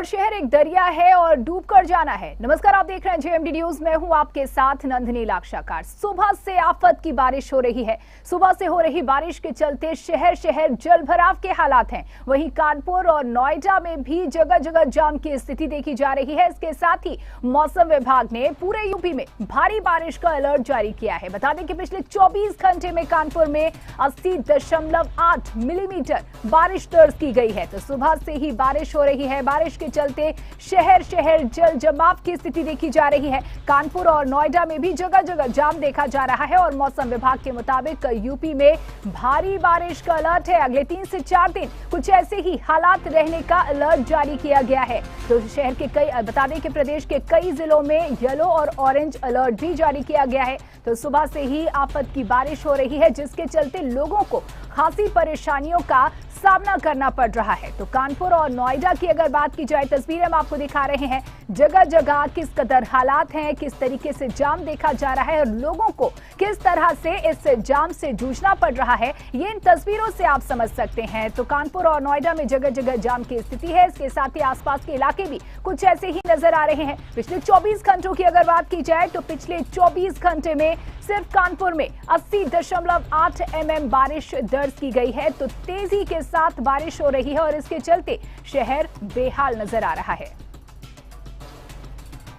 और शहर एक दरिया है और डूब कर जाना है। नमस्कार, आप देख रहे हैं जेएमडी न्यूज। मैं हूं आपके साथ नंदिनी लाक्षाकार। सुबह से आफत की बारिश हो रही है। सुबह से हो रही बारिश के चलते शहर जल भराव के हालात हैं। वहीं कानपुर और नोएडा में भी जगह जगह जाम की स्थिति देखी जा रही है। इसके साथ ही मौसम विभाग ने पूरे यूपी में भारी बारिश का अलर्ट जारी किया है। बता दें कि पिछले 24 घंटे में कानपुर में 80.8 मिलीमीटर बारिश दर्ज की गई है। तो सुबह से ही बारिश हो रही है। बारिश के चलते शहर जल जमाव की स्थिति देखी जा रही है। कानपुर और नोएडा में भी जगह जगह जाम देखा जा रहा है और मौसम विभाग के मुताबिक यूपी में भारी बारिश का अलर्ट है। अगले 3 से 4 दिन कुछ ऐसे ही हालात रहने का अलर्ट जारी किया गया है। तो शहर के बता दें कि प्रदेश के कई जिलों में येलो और ऑरेंज अलर्ट भी जारी किया गया है। तो सुबह से ही आफत की बारिश हो रही है, जिसके चलते लोगों को खासी परेशानियों का सामना करना पड़ रहा है। तो कानपुर और नोएडा की अगर बात की जाए, तस्वीरें हम आपको दिखा रहे हैं। जगह जगह किस कदर हालात हैं, किस तरीके से जाम देखा जा रहा है और लोगों को किस तरह से इस जाम से जूझना पड़ रहा है, ये इन तस्वीरों से आप समझ सकते हैं। तो कानपुर और नोएडा में जगह जगह जाम की स्थिति है। इसके साथ ही आसपास के इलाके भी कुछ ऐसे ही नजर आ रहे हैं। पिछले 24 घंटों की अगर बात की जाए तो पिछले 24 घंटे में सिर्फ कानपुर में 80.8 mm बारिश दर्ज की गई है। तो तेजी के साथ बारिश हो रही है और इसके चलते शहर बेहाल नजर आ रहा है।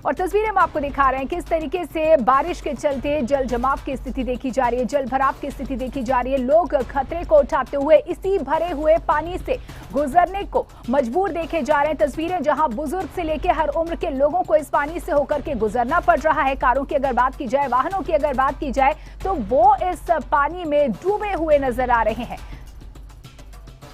और तस्वीरें हम आपको दिखा रहे हैं किस तरीके से बारिश के चलते जल जमाव की स्थिति देखी जा रही है, जल भराव की स्थिति देखी जा रही है। लोग खतरे को उठाते हुए इसी भरे हुए पानी से गुजरने को मजबूर देखे जा रहे हैं। तस्वीरें जहां बुजुर्ग से लेकर हर उम्र के लोगों को इस पानी से होकर के गुजरना पड़ रहा है। कारों की अगर बात की जाए, वाहनों की अगर बात की जाए तो वो इस पानी में डूबे हुए नजर आ रहे हैं।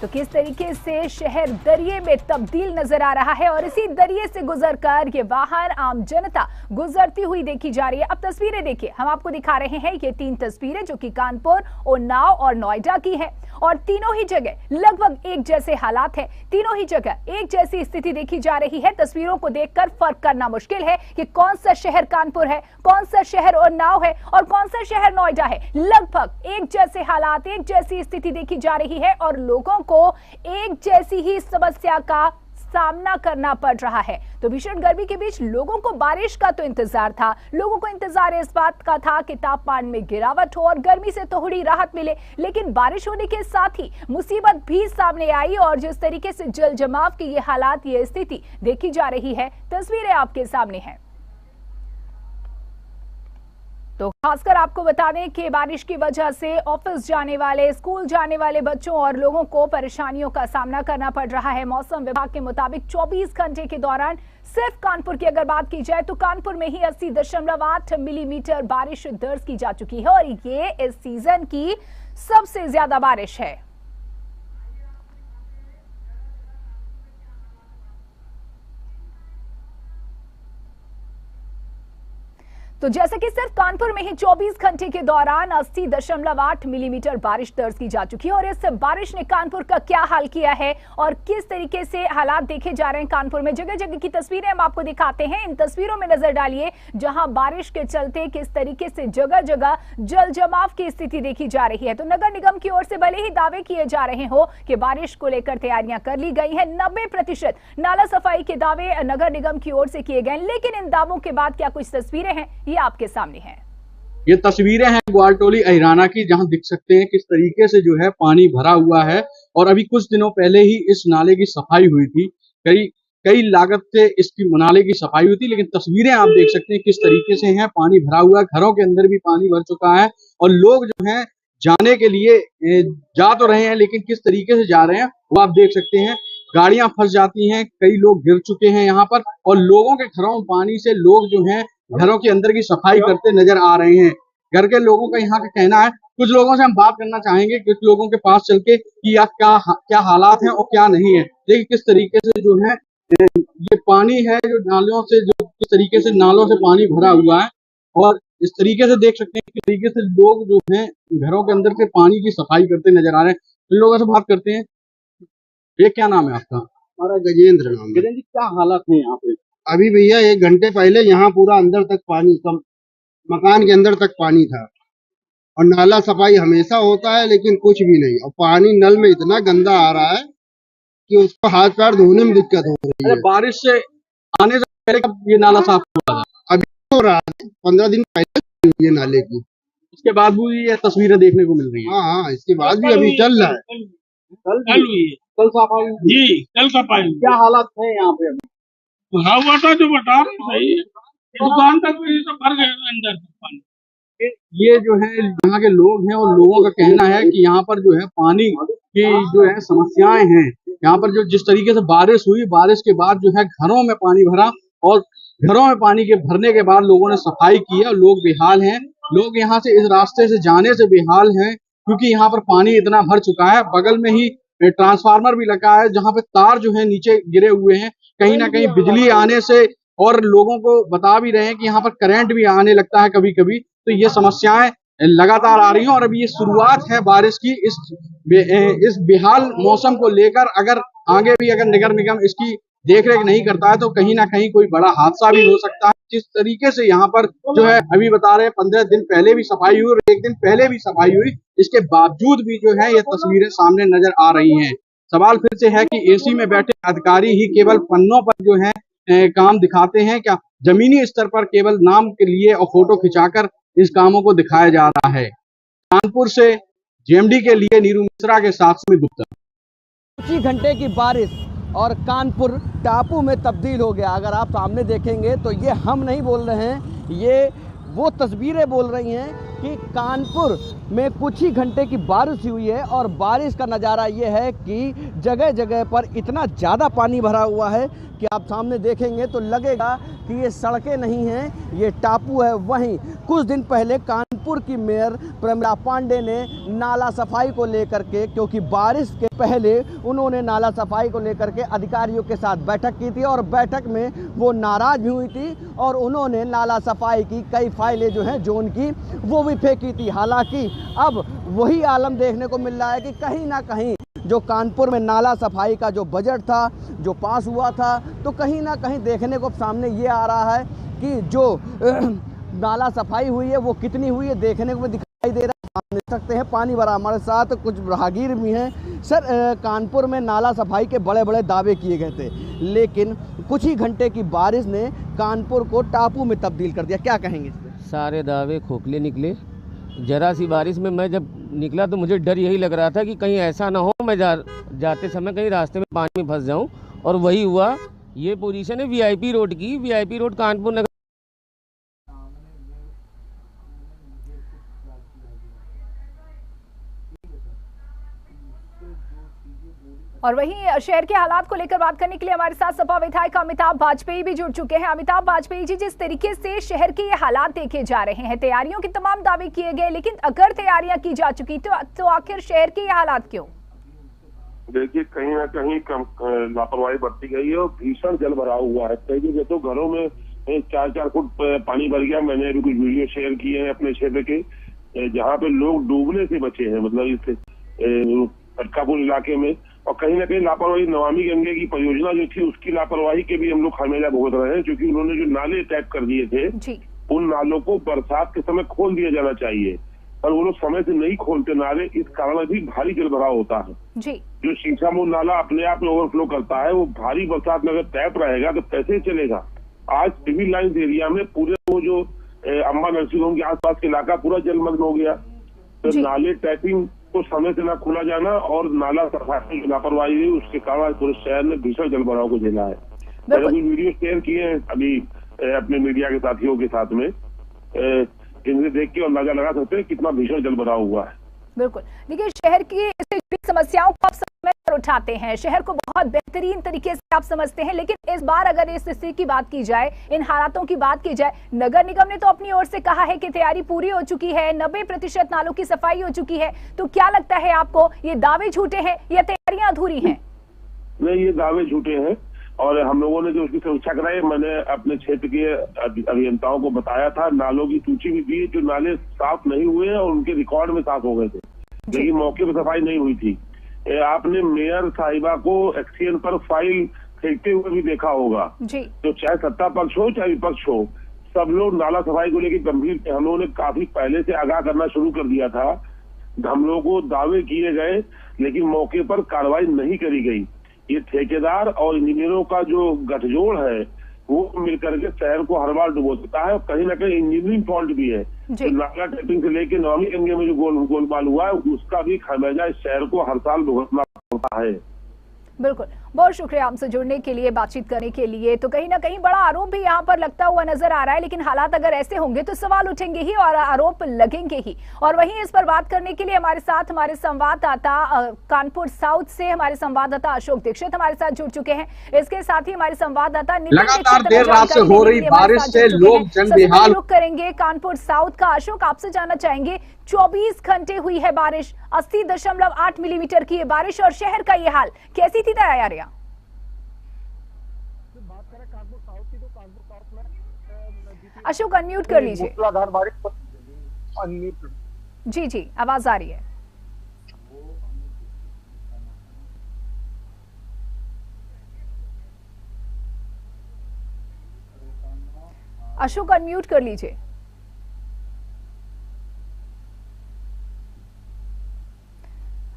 तो किस तरीके से शहर दरिये में तब्दील नजर आ रहा है और इसी दरिये से गुजरकर ये वाहन, आम जनता गुजरती हुई देखी जा रही है। अब तस्वीरें देखिए, हम आपको दिखा रहे हैं ये 3 तस्वीरें जो कि कानपुर, उन्नाव और नोएडा की है। और तीनों ही जगह लगभग एक जैसे हालात हैं। तीनों ही जगह एक जैसी स्थिति देखी जा रही है। तस्वीरों को देखकर फर्क करना मुश्किल है कि कौन सा शहर कानपुर है, कौन सा शहर उन्नाव है और कौन सा शहर नोएडा है। लगभग एक जैसे हालात, एक जैसी स्थिति देखी जा रही है और लोगों को एक जैसी ही समस्या का सामना करना पड़ रहा है। तो भीषण गर्मी के बीच लोगों को बारिश का तो इंतजार था। लोगों को इंतजार इस बात का था कि तापमान में गिरावट हो और गर्मी से थोड़ी राहत मिले, लेकिन बारिश होने के साथ ही मुसीबत भी सामने आई और जिस तरीके से जल जमाव के ये हालात, ये स्थिति देखी जा रही है, तस्वीरें आपके सामने हैं। तो खासकर आपको बता दें कि बारिश की वजह से ऑफिस जाने वाले, स्कूल जाने वाले बच्चों और लोगों को परेशानियों का सामना करना पड़ रहा है। मौसम विभाग के मुताबिक 24 घंटे के दौरान सिर्फ कानपुर की अगर बात की जाए तो कानपुर में ही 80.8 मिलीमीटर बारिश दर्ज की जा चुकी है और ये इस सीजन की सबसे ज्यादा बारिश है। तो जैसे कि सिर्फ कानपुर में ही 24 घंटे के दौरान 80.8 मिलीमीटर बारिश दर्ज की जा चुकी है और इस बारिश ने कानपुर का क्या हाल किया है और किस तरीके से हालात देखे जा रहे हैं कानपुर में। जगह जगह की तस्वीरें हम आपको दिखाते हैं। इन तस्वीरों में नजर डालिए जहां बारिश के चलते किस तरीके से जगह जगह जल जमाव की स्थिति देखी जा रही है। तो नगर निगम की ओर से भले ही दावे किए जा रहे हो कि बारिश को लेकर तैयारियां कर ली गई है, 90% नाला सफाई के दावे नगर निगम की ओर से किए गए, लेकिन इन दावों के बाद क्या कुछ तस्वीरें हैं ये आपके सामने है। ये तस्वीरें हैं ग्वालटोली अहिराना की, जहां दिख सकते हैं किस तरीके से जो है पानी भरा हुआ है। और अभी कुछ दिनों पहले ही इस नाले की सफाई हुई थी। कई लागत से इसकी नाले की सफाई हुई थी, लेकिन तस्वीरें आप देख सकते हैं किस तरीके से हैं। पानी भरा हुआ है, घरों के अंदर भी पानी भर चुका है और लोग जो हैं जाने के लिए जा तो रहे हैं, लेकिन किस तरीके से जा रहे हैं वो आप देख सकते हैं। गाड़ियां फंस जाती हैं, कई लोग गिर चुके हैं यहाँ पर और लोगों के घरों में पानी से लोग जो हैं घरों के अंदर की सफाई करते नजर आ रहे हैं। घर के लोगों का यहाँ का कहना है, कुछ लोगों से हम बात करना चाहेंगे, कुछ लोगों के पास चल के कि क्या हालात हैं और क्या नहीं है। देखिए किस तरीके से जो है ये पानी है जो नालों से, जो किस तरीके से नालों से पानी भरा हुआ है और इस तरीके से देख सकते हैं किस तरीके से लोग जो है घरों के अंदर से पानी की सफाई करते नजर आ रहे हैं। इन लोगों से बात करते हैं। ये क्या नाम है आपका? हमारा गजेंद्र नाम है। गजेंद्र जी, क्या हालात है यहाँ पे? अभी भैया 1 घंटे पहले यहाँ पूरा अंदर तक पानी, मकान के अंदर तक पानी था और नाला सफाई हमेशा होता है लेकिन कुछ भी नहीं। और पानी नल में इतना गंदा आ रहा है कि उसको हाथ पैर धोने में दिक्कत हो रही है। बारिश से आने से पहले कब ये नाला साफ हुआ था? अभी हो रहा है, 15 दिन पहले हुई है नाले की। इसके बाद भी ये तस्वीरें देखने को मिल रही है। हाँ, इसके बाद भी अभी चल रहा है। कल हुई है, कल सफाई हुई जी, कल सफाई क्या हालात है यहाँ पे अभी? भरा हुआ था जो बता रहे सही है। दुकान तक भी सब भर गए अंदर तक पानी। ये जो है यहाँ के लोग हैं और लोगों का कहना है कि यहाँ पर जो है पानी की जो है समस्याएं हैं। यहाँ पर जो जिस तरीके से बारिश हुई, बारिश के बाद जो है घरों में पानी भरा और घरों में पानी के भरने के बाद लोगों ने सफाई की है। लोग बेहाल हैं, लोग यहाँ से इस रास्ते से जाने से बेहाल हैं क्योंकि यहाँ पर पानी इतना भर चुका है। बगल में ही ट्रांसफार्मर भी लगा है जहाँ पे तार जो है नीचे गिरे हुए हैं। कहीं ना कहीं बिजली आने से और लोगों को बता भी रहे हैं कि यहाँ पर करंट भी आने लगता है कभी कभी। तो ये समस्याएं लगातार आ रही हैं और अभी ये शुरुआत है बारिश की। इस बेहाल मौसम को लेकर अगर आगे भी अगर नगर निगम इसकी देखरेख नहीं करता है तो कहीं ना कहीं कोई बड़ा हादसा भी हो सकता है। जिस तरीके से यहाँ पर जो है अभी बता रहे हैं 15 दिन पहले भी सफाई हुई और एक दिन पहले भी सफाई हुई, इसके बावजूद भी जो है ये तस्वीरें सामने नजर आ रही हैं। सवाल फिर से है कि एसी में बैठे अधिकारी ही केवल पन्नों पर जो है काम दिखाते हैं क्या? जमीनी स्तर पर केवल नाम के लिए और फोटो खिंचाकर इस कामों को दिखाया जा रहा है। कानपुर से जेएमडी के लिए नीरू मिश्रा के साथ सुमित गुप्ता। कुछ ही घंटे की बारिश और कानपुर टापू में तब्दील हो गया। अगर आप सामने देखेंगे तो ये हम नहीं बोल रहे हैं, ये वो तस्वीरें बोल रही हैं कि कानपुर में कुछ ही घंटे की बारिश हुई है और बारिश का नज़ारा ये है कि जगह जगह पर इतना ज़्यादा पानी भरा हुआ है कि आप सामने देखेंगे तो लगेगा कि ये सड़कें नहीं हैं, ये टापू है। वहीं कुछ दिन पहले कानपुर की मेयर प्रमिला पांडे ने नाला सफाई को लेकर के, क्योंकि बारिश के पहले उन्होंने नाला सफाई को लेकर के अधिकारियों के साथ बैठक की थी और बैठक में वो नाराज़ भी हुई थी और उन्होंने नाला सफाई की कई फाइलें जो हैं जोन की वो भी फेंकी थी। हालांकि अब वही आलम देखने को मिल रहा है कि कहीं ना कहीं जो कानपुर में नाला सफाई का जो बजट था जो पास हुआ था, तो कहीं ना कहीं देखने को सामने ये आ रहा है कि जो नाला सफाई हुई है वो कितनी हुई है देखने को दिखाई दे रहा है। आप देख सकते हैं पानी भरा, हमारे साथ कुछ राहगीर भी हैं। सर, कानपुर में नाला सफाई के बड़े बड़े दावे किए गए थे, लेकिन कुछ ही घंटे की बारिश ने कानपुर को टापू में तब्दील कर दिया, क्या कहेंगे इस पर? सारे दावे खोखले निकले। जरा सी बारिश में मैं जब निकला तो मुझे डर यही लग रहा था कि कहीं ऐसा ना हो मैं जाते समय कहीं रास्ते में पानी में फंस जाऊं, और वही हुआ। ये पोजीशन है वीआईपी रोड की, वीआईपी रोड कानपुर नगर। और वहीं शहर के हालात को लेकर बात करने के लिए हमारे साथ सपा विधायक अमिताभ वाजपेयी भी जुड़ चुके हैं। अमिताभ वाजपेयी जी, जिस तरीके से शहर के ये हालात देखे जा रहे हैं, तैयारियों के तमाम दावे किए गए, लेकिन अगर तैयारियां की जा चुकी तो आखिर शहर के ये हालात क्यों? देखिए, कहीं ना कहीं लापरवाही बरती गई है और भीषण जल भरा हुआ है। कई जगह तो घरों में 4-4 फुट पानी भर गया। मैंने भी कुछ वीडियो शेयर किए हैं अपने क्षेत्र के, जहाँ पे लोग डूबने से बचे हैं, मतलब इस कटकापुर इलाके में। और कहीं ना कहीं लापरवाही, नमामि गंगे की परियोजना जो थी उसकी लापरवाही के भी हम लोग खामियाजा भुगत रहे हैं, क्योंकि उन्होंने जो नाले टैप कर दिए थे उन नालों को बरसात के समय खोल दिया जाना चाहिए, पर वो लोग समय से नहीं खोलते नाले। इस कारण भी भारी जल भराव होता है जी। जो शीशामोड़ नाला अपने आप में ओवरफ्लो करता है, वो भारी बरसात में अगर टैप रहेगा तो कैसे चलेगा। आज सिविल लाइन्स एरिया में पूरे वो जो अम्बा नर्सिंग होम के आसपास के इलाका पूरा जलमग्न हो गया। तो नाले टैपिंग को समय से ना खोला जाना और नाला सफाई की लापरवाही हुई, उसके कारण पूरे शहर में भीषण जल भराव को झेला है। मैंने कुछ वीडियो शेयर किए हैं अभी अपने मीडिया के साथियों के साथ में, जिनसे देख के अंदाजा लगा सकते हैं कितना भीषण जल भराव हुआ है। बिल्कुल, देखिए शहर की इससे जुड़ी समस्याओं को आप समय पर उठाते हैं, शहर को बहुत बेहतरीन तरीके से आप समझते हैं, लेकिन इस बार अगर इस स्थिति की बात की जाए, इन हालातों की बात की जाए, नगर निगम ने तो अपनी ओर से कहा है कि तैयारी पूरी हो चुकी है, 90% नालों की सफाई हो चुकी है। तो क्या लगता है आपको, ये दावे झूठे हैं या तैयारियां अधूरी हैं? नहीं, ये दावे झूठे हैं और हम लोगों ने जो उसकी समीक्षा कराई, मैंने अपने क्षेत्र के अभियंताओं को बताया था, नालों की सूची भी दी, जो नाले साफ नहीं हुए हैं और उनके रिकॉर्ड में साफ हो गए थे, लेकिन मौके पर सफाई नहीं हुई थी। आपने मेयर साहिबा को एक्सीएन पर फाइल फेंकते हुए भी देखा होगा जी। तो चाहे सत्ता पक्ष हो चाहे विपक्ष हो, सब लोग नाला सफाई को लेकर गंभीर, हम लोगों ने काफी पहले से आगाह करना शुरू कर दिया था। हम लोगों को दावे किए गए लेकिन मौके पर कार्रवाई नहीं करी गई। ये ठेकेदार और इंजीनियरों का जो गठजोड़ है वो मिलकर के शहर को हर बार डुबो देता है। और कहीं ना कहीं इंजीनियरिंग फॉल्ट भी है। तो नाला टेपिंग से लेके नौवीं गंगे में जो गोलमाल हुआ है उसका भी खामियाजा इस शहर को हर साल भुगतना पड़ता है। बिल्कुल, बहुत शुक्रिया हमसे जुड़ने के लिए, बातचीत करने के लिए। तो कहीं ना कहीं बड़ा आरोप भी यहाँ पर लगता हुआ नजर आ रहा है, लेकिन हालात अगर ऐसे होंगे तो सवाल उठेंगे ही और आरोप लगेंगे ही। और वहीं इस पर बात करने के लिए हमारे साथ हमारे संवाददाता कानपुर साउथ से हमारे संवाददाता अशोक दीक्षित हमारे साथ जुड़ चुके हैं। इसके साथ ही हमारे संवाददाता लगातार देर रात से हो रही बारिश से लोग जन-बेहाल। रुक करेंगे कानपुर साउथ का। अशोक, आपसे जानना चाहेंगे, 24 घंटे हुई है बारिश, 80.8 मिलीमीटर की ये बारिश और शहर का ये हाल, कैसी थी तैयारियां? अशोक अनम्यूट कर लीजिए। जी जी, आवाज आ रही है। अशोक अनम्यूट कर लीजिए।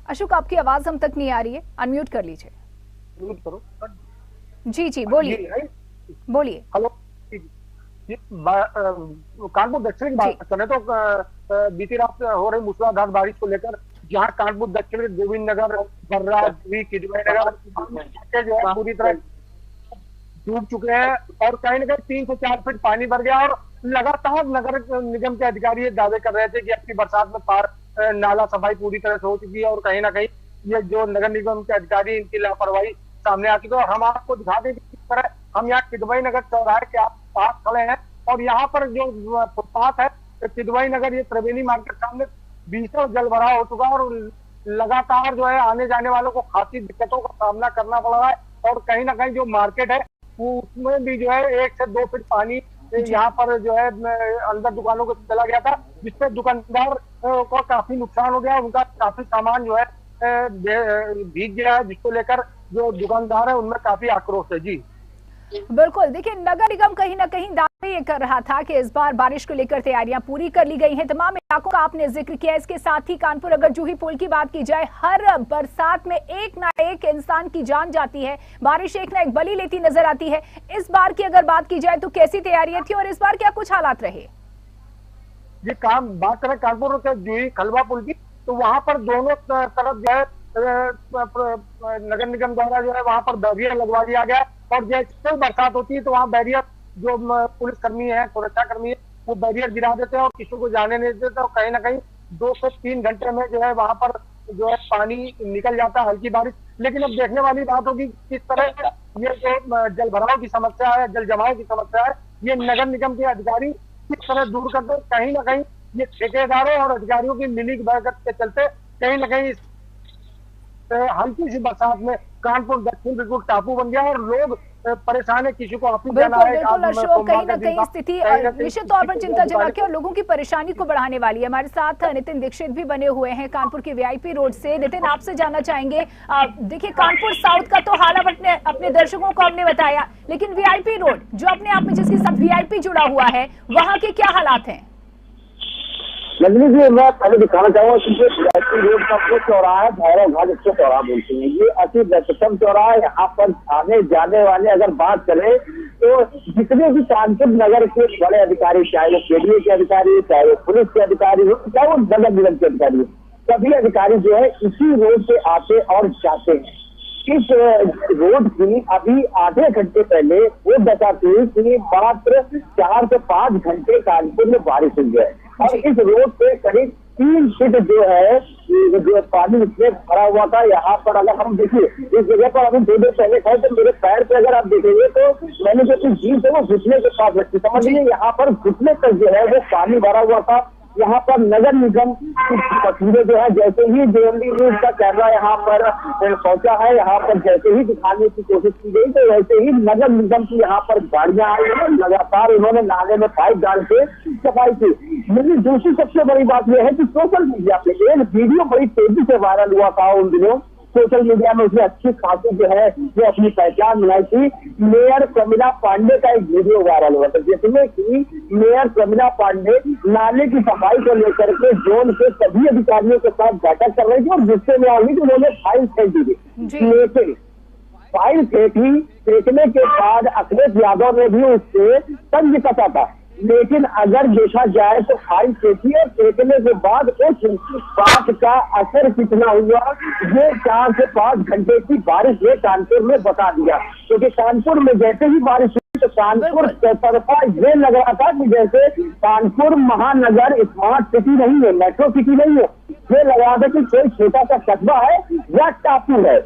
अशोक, आपकी आवाज हम तक नहीं आ रही है, अनम्यूट कर लीजिए। जी जी, बोलिए बोलिए। हेलो, कानपुर दक्षिण की बात करें तो बीती रात हो रही मूसलाधार बारिश को लेकर जहां कानपुर दक्षिण गोविंद नगर, बर्रा, किदवई नगर जो है पूरी तरह डूब चुके हैं और कहीं न कहीं 3 से 4 फीट पानी भर गया। और लगातार नगर निगम के अधिकारी दावे कर रहे थे कि अपनी बरसात में पार नाला सफाई पूरी तरह से हो चुकी है और कहीं ना कहीं ये जो नगर निगम के अधिकारी इनकी लापरवाही सामने आ चुकी है। और हम आपको दिखा दें कि किस तरह हम यहाँ किदवई नगर चौराहे के पास खड़े हैं और यहाँ पर जो फुटपाथ है किदवई नगर, ये त्रिवेणी मार्केट सामने भीषण जल भराव हो चुका है और लगातार जो है आने जाने वालों को खासी दिक्कतों का सामना करना पड़ रहा है। और कहीं ना कहीं जो मार्केट है वो उसमें भी जो है 1 से 2 फीट पानी यहाँ पर जो है अंदर दुकानों को चला गया था, जिससे दुकानदार को काफी नुकसान हो गया। उनका काफी सामान जो है भीग गया है, जिसको लेकर जो दुकानदार है उनमें काफी आक्रोश है। जी बिल्कुल, देखिए नगर निगम कहीं ना कहीं दावे ये कर रहा था कि इस बार बारिश को लेकर तैयारियां पूरी कर ली गई हैं। तमाम इलाकों का आपने जिक्र किया। इसके साथ ही कानपुर अगर जूही पुल की बात की जाए, हर बरसात में एक ना एक इंसान की जान जाती है, बारिश एक ना एक बलि लेती नजर आती है। इस बार की अगर बात की जाए तो कैसी तैयारियां थी और इस बार क्या कुछ हालात रहे? जी बात करें कानपुर के जूही खलवा पुल की, तो वहां पर दोनों तरफ जो है नगर निगम द्वारा जो है वहां पर बैरियर लगवा दिया गया और जैसे बरसात होती है तो वहाँ बैरियर जो पुलिस कर्मी है, सुरक्षा कर्मी है, वो बैरियर गिरा देते हैं और किसी को जाने नहीं देते। और कहीं ना कहीं 2 से 3 घंटे में जो है वहां पर जो है पानी निकल जाता है, हल्की बारिश। लेकिन अब देखने वाली बात होगी किस तरह ये जो जल भराव की समस्या है, जल जमाव की समस्या है, ये नगर निगम के अधिकारी किस तरह दूर करते। कहीं ना कहीं ये ठेकेदारों और अधिकारियों की मिली भगत के चलते कहीं ना कहीं हल्की सी बरसात में कानपुर दक्षिण बिल्कुल टापू बन गया और लोग परेशान है, किसी को ऑफिस जाना है। बिल्कुल अशोक, कहीं ना कहीं स्थिति निश्चित तौर पर चिंताजनक है और लोगों की परेशानी को बढ़ाने वाली है। हमारे साथ नितिन दीक्षित भी बने हुए हैं कानपुर के वीआईपी रोड से। नितिन, आपसे जानना चाहेंगे, देखिए कानपुर साउथ का तो हाल अपने दर्शकों को हमने बताया, लेकिन वीआईपी रोड जो अपने आप में जिसके साथ वीआईपी जुड़ा हुआ है, वहाँ के क्या हालात हैं? रजनी जी, मैं पहले दिखाना चाहूंगा कि वीआईपी रोड का वो चौराहा है, भैरव घाट इसको चौराहा बोलते हैं। ये अति व्यस्ततम चौराहा है। यहाँ पर आने जाने वाले अगर बात करें तो जितने भी कानपुर नगर के बड़े अधिकारी, चाहे वो केडीए के अधिकारी, चाहे वो पुलिस के अधिकारी हो, चाहे वो नगर निगम के अधिकारी हो, सभी अधिकारी जो है इसी रोड से आते और जाते हैं। इस रोड की अभी आधे घंटे पहले वो दशा थी कि मात्र 4 से 5 घंटे कानपुर में बारिश हुई है और इस रोड पे करीब 3 फीट जो है जो पानी इसमें भरा हुआ था। यहाँ पर अगर हम देखिए इस जगह पर अभी 2 दिन पहले खड़े तो मेरे पैर पे अगर आप देखेंगे तो मैंने जो अपनी जीप है वो घुटने के पास रखी, समझ लीजिए यहाँ पर घुटने तक जो है वो पानी भरा हुआ था। यहाँ पर नगर निगम की तस्वीरें जो है जैसे ही जेएमडी न्यूज का कैमरा यहाँ पर पहुंचा है, यहाँ पर जैसे ही दिखाने की कोशिश की गई तो वैसे ही नगर निगम की यहाँ पर गाड़ियां आई हैं, लगातार उन्होंने नाले में पाइप डाल के सफाई की। लेकिन दूसरी सबसे बड़ी बात यह है कि सोशल मीडिया पे एक वीडियो बड़ी तेजी से वायरल हुआ था उन दिनों। सोशल मीडिया में उसने अच्छी खासी जो है वो अपनी पहचान बनाई थी। मेयर प्रमिला पांडे का एक वीडियो वायरल हुआ था जिसमें कि मेयर प्रमिला पांडे नाले की सफाई को लेकर के जोन के सभी अधिकारियों के साथ बैठक कर रही थी और गुस्से में आ गई कि उन्होंने फाइन फेंक दी थी। लेकिन फाइल फेंकी, फेंकने के बाद अखिलेश यादव ने भी उससे तंज कसा था। लेकिन अगर देखा जाए तो फाइल फेंकी और फेंकने के बाद उस बात का असर कितना हुआ, ये 4 से 5 घंटे की बारिश ने कानपुर में बता दिया। क्योंकि कानपुर में जैसे ही बारिश हुई तो कानपुर तरफा ये लग रहा था कि जैसे कानपुर महानगर स्मार्ट सिटी नहीं है, मेट्रो सिटी नहीं है, ये लग रहा था कि कोई छोटा सा कस्बा है या टापू है।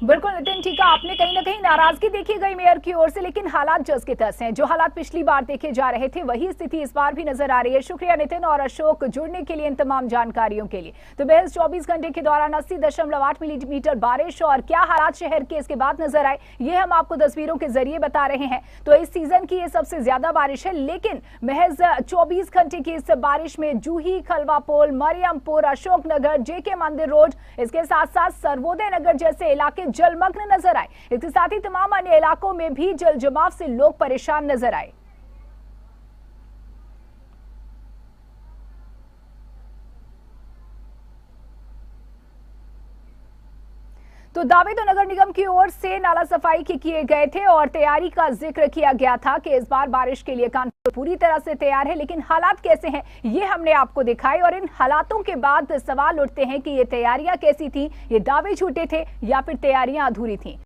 बिल्कुल नितिन, ठीक है, आपने कहीं ना कहीं नाराजगी देखी गई मेयर की ओर से, लेकिन हालात जस के तस हैं। जो हालात पिछली बार देखे जा रहे थे वही स्थिति इस बार भी नजर आ रही है। शुक्रिया नितिन और अशोक जुड़ने के लिए, इन तमाम जानकारियों के लिए। तो महज 24 घंटे के दौरान 80.8 मिलीमीटर बारिश और क्या हालात शहर के इसके बाद नजर आए, ये हम आपको तस्वीरों के जरिए बता रहे हैं। तो इस सीजन की ये सबसे ज्यादा बारिश है, लेकिन महज 24 घंटे की इस बारिश में जूही, खलवापोल, मरियमपुर, अशोकनगर, जेके मंदिर रोड, इसके साथ साथ सर्वोदय नगर जैसे इलाके जलमग्न नजर आए। इसके साथ ही तमाम अन्य इलाकों में भी जल जमाव से लोग परेशान नजर आए। तो दावे तो नगर निगम की ओर से नाला सफाई के किए गए थे और तैयारी का जिक्र किया गया था कि इस बार बारिश के लिए कानपुर पूरी तरह से तैयार है, लेकिन हालात कैसे हैं ये हमने आपको दिखाए। और इन हालातों के बाद सवाल उठते हैं कि ये तैयारियां कैसी थी, ये दावे झूठे थे या फिर तैयारियां अधूरी थी।